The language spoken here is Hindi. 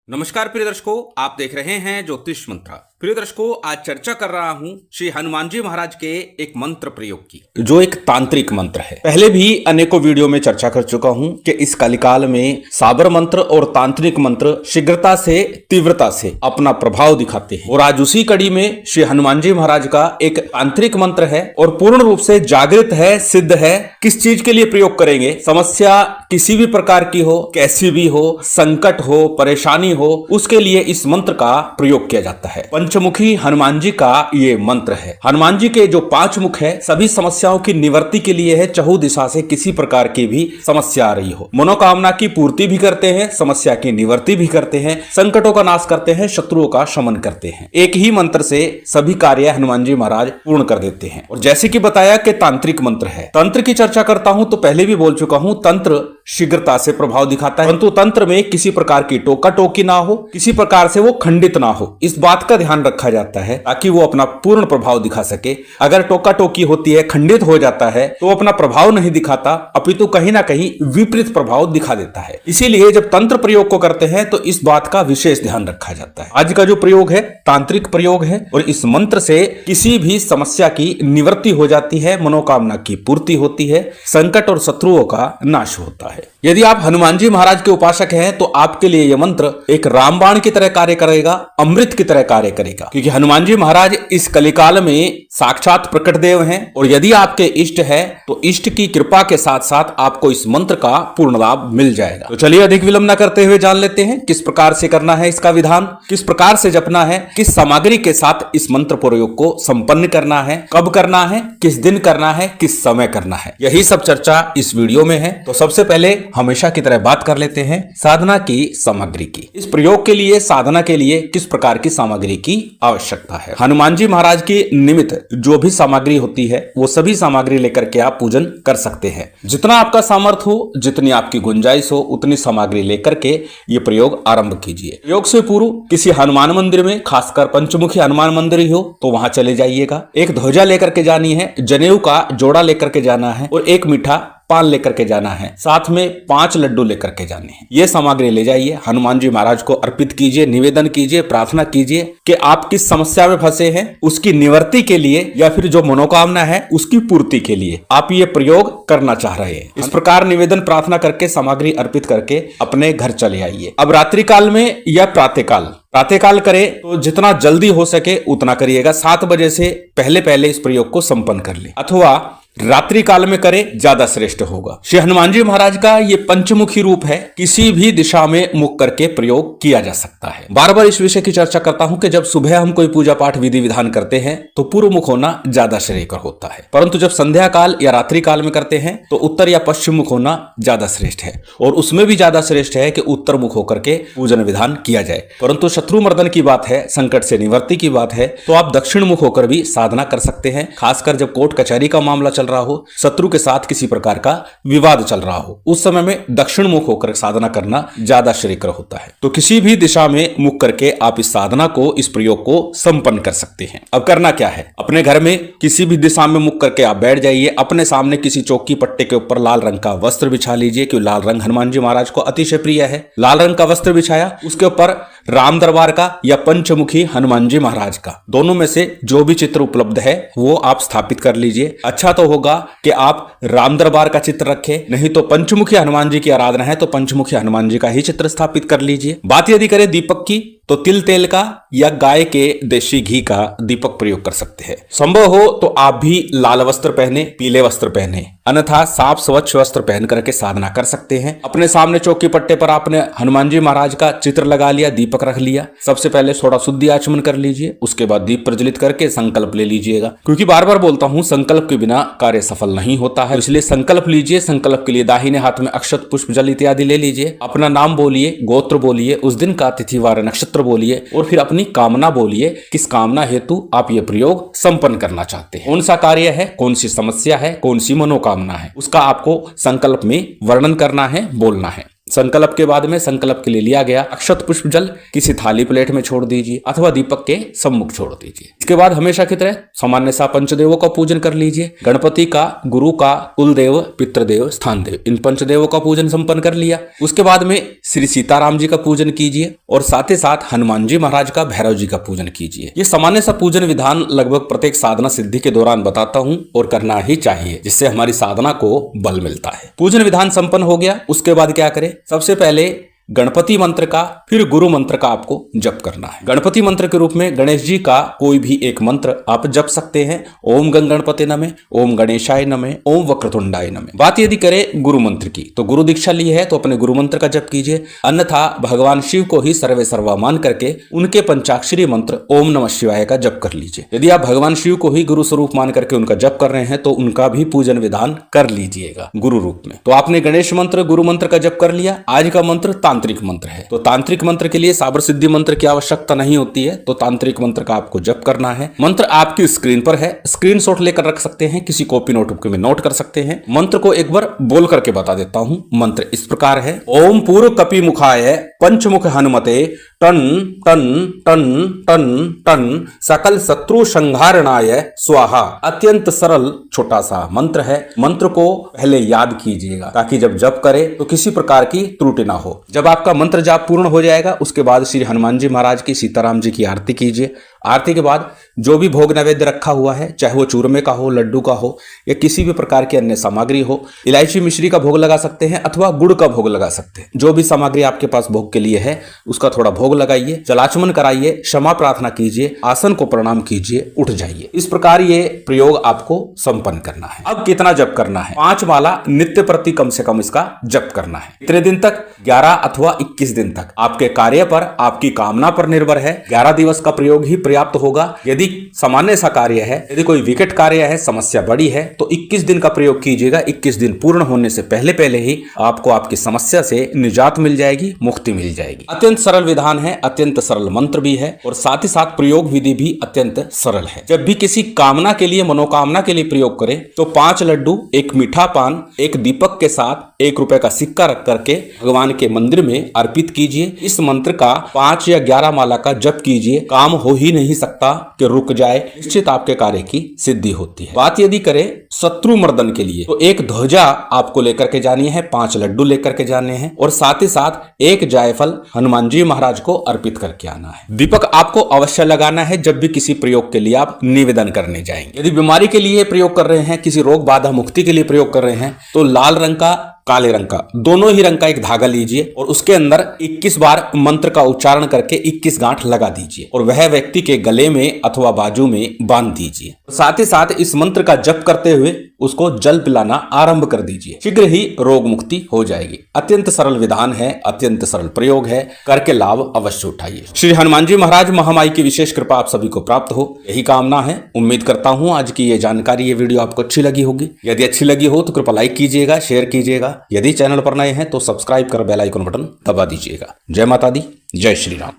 नमस्कार प्रिय दर्शकों, आप देख रहे हैं ज्योतिष मंत्र। प्रिय दर्शकों, आज चर्चा कर रहा हूं श्री हनुमान जी महाराज के एक मंत्र प्रयोग की, जो एक तांत्रिक मंत्र है। पहले भी अनेकों वीडियो में चर्चा कर चुका हूं कि इस कलिकाल में साबर मंत्र और तांत्रिक मंत्र शीघ्रता से, तीव्रता से अपना प्रभाव दिखाते हैं। और आज उसी कड़ी में श्री हनुमान जी महाराज का एक तांत्रिक मंत्र है और पूर्ण रूप से जागृत है, सिद्ध है। किस चीज के लिए प्रयोग करेंगे? समस्या किसी भी प्रकार की हो, कैसी भी हो, संकट हो, परेशानी हो, उसके लिए इस मंत्र का प्रयोग किया जाता है। पंचमुखी हनुमान जी का ये मंत्र है। हनुमान जी के जो 5 मुख है, सभी समस्याओं की निवृत्ति के लिए है। चहु दिशा से किसी प्रकार की भी समस्या आ रही हो, मनोकामना की पूर्ति भी करते हैं, समस्या की निवृत्ति भी करते हैं, संकटों का नाश करते हैं, शत्रुओं का शमन करते हैं। एक ही मंत्र से सभी कार्य हनुमान जी महाराज पूर्ण कर देते हैं। और जैसे कि बताया कि तांत्रिक मंत्र है, तंत्र की चर्चा करता हूं तो पहले भी बोल चुका हूं, तंत्र शीघ्रता से प्रभाव दिखाता है, परंतु तंत्र में किसी प्रकार की टोका टोकी ना हो, किसी प्रकार से वो खंडित ना हो, इस बात का ध्यान रखा जाता है ताकि वो अपना पूर्ण प्रभाव दिखा सके। अगर टोका टोकी होती है, खंडित हो जाता है, तो अपना प्रभाव नहीं दिखाता, अपितु कहीं ना कहीं विपरीत प्रभाव दिखा देता है। इसीलिए जब तंत्र प्रयोग को करते हैं तो इस बात का विशेष ध्यान रखा जाता है। आज का जो प्रयोग है तांत्रिक प्रयोग है और इस मंत्र से किसी भी समस्या की निवृत्ति हो जाती है, मनोकामना की पूर्ति होती है, संकट और शत्रुओं का नाश होता है। यदि आप हनुमान जी महाराज के उपासक हैं तो आपके लिए यह मंत्र एक रामबाण की तरह कार्य करेगा, अमृत की तरह कार्य करेगा, क्योंकि हनुमान जी महाराज इस कलिकाल में साक्षात प्रकट देव हैं। और यदि आपके इष्ट है तो इष्ट की कृपा के साथ साथ आपको इस मंत्र का पूर्ण लाभ मिल जाएगा। तो चलिए अधिक विलंब न करते हुए जान लेते हैं किस प्रकार से करना है इसका विधान, किस प्रकार से जपना है, किस सामग्री के साथ इस मंत्र प्रयोग को संपन्न करना है, कब करना है, किस दिन करना है, किस समय करना है, यही सब चर्चा इस वीडियो में है। तो सबसे पहले हमेशा की तरह बात कर लेते हैं साधना की सामग्री की। इस प्रयोग के लिए, साधना के लिए किस प्रकार की सामग्री की आवश्यकता है? हनुमान जी महाराज के निमित्त जो भी सामग्री होती है वो सभी सामग्री लेकर के आप पूजन कर सकते हैं। जितना आपका सामर्थ्य हो, जितनी आपकी गुंजाइश हो, उतनी सामग्री लेकर के ये प्रयोग आरंभ कीजिए। प्रयोग से पूर्व किसी हनुमान मंदिर में, खासकर पंचमुखी हनुमान मंदिर ही हो तो वहां चले जाइएगा। एक ध्वजा लेकर के जानी है, जनेऊ का जोड़ा लेकर के जाना है और एक मीठा पान लेकर के जाना है, साथ में 5 लड्डू लेकर के जाने हैं। ये सामग्री ले जाइए, हनुमान जी महाराज को अर्पित कीजिए, निवेदन कीजिए, प्रार्थना कीजिए कि आप किस समस्या में फंसे हैं उसकी निवृत्ति के लिए या फिर जो मनोकामना है उसकी पूर्ति के लिए आप ये प्रयोग करना चाह रहे हैं। इस प्रकार निवेदन प्रार्थना करके सामग्री अर्पित करके अपने घर चले आइए। अब रात्रि काल में या प्रातः काल करें तो जितना जल्दी हो सके उतना करिएगा। 7 बजे से पहले पहले इस प्रयोग को संपन्न कर ले, अथवा रात्रि काल में करें, ज्यादा श्रेष्ठ होगा। श्री हनुमान जी महाराज का ये पंचमुखी रूप है, किसी भी दिशा में मुख करके प्रयोग किया जा सकता है। बार बार इस विषय की चर्चा करता हूं कि जब सुबह हम कोई पूजा पाठ विधि विधान करते हैं तो पूर्व मुख होना ज्यादा श्रेयकर होता है, परंतु जब संध्या काल या रात्रि काल में करते हैं तो उत्तर या पश्चिम मुख होना ज्यादा श्रेष्ठ है। और उसमें भी ज्यादा श्रेष्ठ है कि उत्तर मुख होकर के पूजन विधान किया जाए। परंतु शत्रु मर्दन की बात है, संकट से निवृत्ति की बात है, तो आप दक्षिण मुख होकर भी साधना कर सकते हैं। खासकर जब कोर्ट कचहरी का मामला चल रहा हो, शत्रु के साथ किसी प्रकार का विवाद चल रहा हो, उस समय में दक्षिण मुख होकर साधना करना ज्यादा श्रेयकर होता है। तो किसी भी दिशा में मुख करके आप इस साधना को, इस प्रयोग को संपन्न कर सकते हैं। अब करना क्या है? अपने घर में किसी भी दिशा में मुख करके आप बैठ जाइए। अपने सामने किसी चौकी पट्टे के ऊपर लाल रंग का वस्त्र बिछा लीजिए, क्योंकि लाल रंग हनुमान जी महाराज को अतिशय प्रिय है। लाल रंग का वस्त्र बिछाया, उसके ऊपर राम दरबार का या पंचमुखी हनुमान जी महाराज का, दोनों में से जो भी चित्र उपलब्ध है वो आप स्थापित कर लीजिए। अच्छा तो होगा कि आप राम दरबार का चित्र रखें, नहीं तो पंचमुखी हनुमान जी की आराधना है तो पंचमुखी हनुमान जी का ही चित्र स्थापित कर लीजिए। बात यदि करें दीपक की तो तिल तेल का या गाय के देशी घी का दीपक प्रयोग कर सकते हैं। संभव हो तो आप भी लाल वस्त्र पहने, पीले वस्त्र पहने, अन्यथा साफ स्वच्छ वस्त्र पहन करके साधना कर सकते हैं। अपने सामने चौकी पट्टे पर आपने हनुमान जी महाराज का चित्र लगा लिया, दीपक रख लिया। सबसे पहले थोड़ा शुद्धि आचमन कर लीजिए, उसके बाद दीप प्रज्वलित करके संकल्प ले लीजिएगा, क्योंकि बार बार बोलता हूं संकल्प के बिना कार्य सफल नहीं होता है। इसलिए संकल्प लीजिए। संकल्प के लिए दाहिने हाथ में अक्षत, पुष्प, जल इत्यादि ले लीजिए। अपना नाम बोलिए, गोत्र बोलिए, उस दिन का तिथि वार नक्षत्र बोलिए और फिर अपनी कामना बोलिए, किस कामना हेतु आप ये प्रयोग संपन्न करना चाहते हैं, कौन सा कार्य है, कौन सी समस्या है, कौन सी मनोकामना है, उसका आपको संकल्प में वर्णन करना है, बोलना है। संकल्प के बाद में संकल्प के लिए लिया गया अक्षत पुष्प जल किसी थाली प्लेट में छोड़ दीजिए अथवा दीपक के सम्मुख छोड़ दीजिए। इसके बाद हमेशा की तरह सामान्य सा पंचदेवों का पूजन कर लीजिए। गणपति का, गुरु का, कुलदेव, पितृदेव, स्थान देव, इन पंचदेवों का पूजन संपन्न कर लिया। उसके बाद में श्री सीताराम जी का पूजन कीजिए और साथ ही साथ हनुमान जी महाराज का, भैरव जी का पूजन कीजिए। ये सामान्य सा पूजन विधान लगभग प्रत्येक साधना सिद्धि के दौरान बताता हूँ और करना ही चाहिए, जिससे हमारी साधना को बल मिलता है। पूजन विधान संपन्न हो गया। उसके बाद क्या करें? सबसे पहले गणपति मंत्र का, फिर गुरु मंत्र का आपको जप करना है। गणपति मंत्र के रूप में गणेश जी का कोई भी एक मंत्र आप जप सकते हैं। ओम गण गणपति नमः, ओम गणेशाय नमः, ओम वक्रतुंडाय नमः। बात यदि करें गुरु मंत्र की, तो गुरु दीक्षा ली है तो अपने गुरु मंत्र का जप कीजिए, अन्यथा भगवान शिव को ही सर्वे सर्वा मान करके उनके पंचाक्षरी मंत्र ओम नमः शिवाय का जप कर लीजिए। यदि आप भगवान शिव को ही गुरु स्वरूप मान करके उनका जप कर रहे हैं तो उनका भी पूजन विधान कर लीजिएगा गुरु रूप में। तो आपने गणेश मंत्र, गुरु मंत्र का जप कर लिया। आज का मंत्र तांत्रिक मंत्र है, तो तांत्रिक मंत्र के लिए साबर सिद्धि मंत्र की आवश्यकता नहीं होती है, तो तांत्रिक मंत्र का आपको जप करना है। मंत्र आपकी स्क्रीन पर है, स्क्रीनशॉट लेकर रख सकते हैं, किसी कॉपी नोटबुक में नोट कर सकते हैं। मंत्र को एक बार बोल करके बता देता हूं। मंत्र इस प्रकार है। ओम पूर्व कपि मुखाय पंचमुख हनुमते टन टन टन टन टन सकल शत्रु संहारणाय स्वाहा। अत्यंत सरल छोटा सा मंत्र है। मंत्र को पहले याद कीजिएगा ताकि जब जप करे तो किसी प्रकार की त्रुटि ना हो। जब आपका मंत्र जाप पूर्ण हो जाएगा उसके बाद श्री हनुमान जी महाराज की, सीताराम जी की आरती कीजिए। आरती के बाद जो भी भोग नैवेद्य रखा हुआ है, चाहे वो चूरमे का हो, लड्डू का हो या किसी भी प्रकार की अन्य सामग्री हो, इलायची मिश्री का भोग लगा सकते हैं अथवा गुड़ का भोग लगा सकते हैं। जो भी सामग्री आपके पास भोग के लिए है उसका थोड़ा भोग लगाइए, जलाचमन कराइए, क्षमा प्रार्थना कीजिए, आसन को प्रणाम कीजिए, उठ जाइए। इस प्रकार ये प्रयोग आपको संपन्न करना है। अब कितना जप करना है? 5 माला नित्य प्रति कम से कम इसका जप करना है। कितने दिन तक? 11 अथवा 21 दिन तक। आपके कार्य पर, आपकी कामना पर निर्भर है। 11 दिवस का प्रयोग ही पर्याप्त होगा। यदि सामान्य सा कार्य है, यदि कोई विकट कार्य है, समस्या बड़ी है, तो 21 दिन का प्रयोग कीजिएगा। 21 दिन पूर्ण होने से पहले पहले ही आपको आपकी समस्या से निजात मिल जाएगी, मुक्ति मिल जाएगी। अत्यंत सरल विधान है, अत्यंत सरल मंत्र भी है और साथ ही साथ प्रयोग विधि भी अत्यंत सरल है। जब भी किसी कामना के लिए, मनोकामना के लिए प्रयोग करें तो 5 लड्डू, एक मीठा पान, एक दीपक के साथ 1 रुपए का सिक्का रख करके भगवान के मंदिर में अर्पित कीजिए। इस मंत्र का 5 या 11 माला का जप कीजिए। काम हो ही नहीं सकता कि रुक जाए, निश्चित आपके कार्य की सिद्धि होती है। बात यदि करें शत्रु मर्दन के लिए, तो एक ध्वजा आपको लेकर के जानी है, 5 लड्डू लेकर के जाने हैं और साथ ही साथ एक जायफल हनुमान जी महाराज को अर्पित करके आना है। दीपक आपको अवश्य लगाना है जब भी किसी प्रयोग के लिए आप निवेदन करने जाएंगे। यदि बीमारी के लिए प्रयोग कर रहे हैं, किसी रोग बाधा मुक्ति के लिए प्रयोग कर रहे हैं, तो लाल रंग का, काले रंग का, दोनों ही रंग का एक धागा लीजिए और उसके अंदर 21 बार मंत्र का उच्चारण करके 21 गांठ लगा दीजिए और वह व्यक्ति के गले में अथवा बाजू में बांध दीजिए। साथ ही साथ इस मंत्र का जप करते हुए उसको जल पिलाना आरंभ कर दीजिए। शीघ्र ही रोग मुक्ति हो जाएगी। अत्यंत सरल विधान है, अत्यंत सरल प्रयोग है, करके लाभ अवश्य उठाइए। श्री हनुमान जी महाराज महामाई की विशेष कृपा आप सभी को प्राप्त हो, यही कामना है। उम्मीद करता हूं आज की ये जानकारी, ये वीडियो आपको अच्छी लगी होगी। यदि अच्छी लगी हो तो कृपया लाइक कीजिएगा, शेयर कीजिएगा। यदि चैनल पर नए हैं तो सब्सक्राइब कर बेल आइकन बटन दबा दीजिएगा। जय माता दी, जय श्री राम।